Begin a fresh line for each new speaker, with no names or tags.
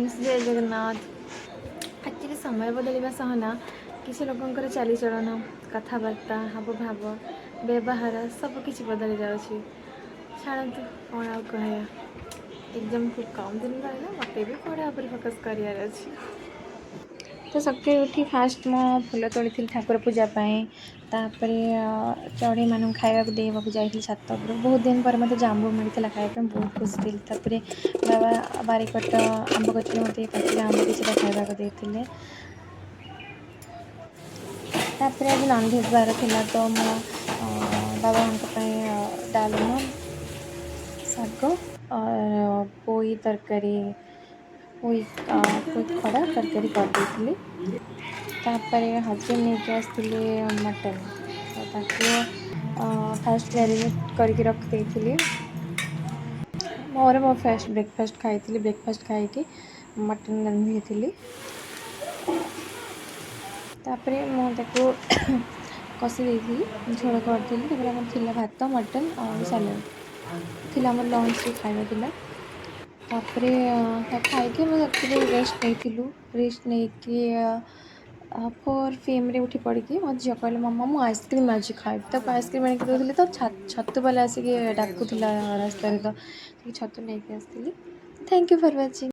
Friends जय Jagannath. Actually समय बदलवा सह ना किसी लोकंकर चालीचलन कथबार्ता हाव भाव व्यवहार सबकि बदली जाऊँगी। छाड़ू कौन आ कह एग्जाम खूब कम दिन रहा मत भी पढ़ा पर फोकस करार अच्छी। तो सकाଳେ उठी फास्ट मो फुल तोड़ी ठाकुर पूजापाई तापर चढ़ई मान खावा देवाक जाइली छात उपर। बहुत दिन पर मत जामु मिलता खायापी बहुत खुशी थी। तापर बाबा बारिकट आंब गच मत पाचिल आंब किसी खावा देते। तापर आज नॉनभेज बार था तो मो बाबा डालमा शाग और पोई तरकारी पोई खड़ा तरकारी करदे। तापर हजबैंड नहीं आसते मटन तो फास्ट मैरिनेट करके रखी मोर मो फास्ट ब्रेकफास्ट खाई ब्रेकफास्ट खाई मटन रांधि थी। तापर मुझे कषि देती झोल करदी भात मटन और सालाड थी लंच रे खाଇବା। तापर खाई मुझे रेस्ट नहीं रेस्ट नहीं फोर फेम उठी पड़ी मत झील कहले मम्मा मुझे आइसक्रीम आज खाइबी। तो आइसक्रीम आनिक दूसरी तो छतु बाला आसिक डाकुला रास्तार तो छतु नहीं आसती। Thank you for watching.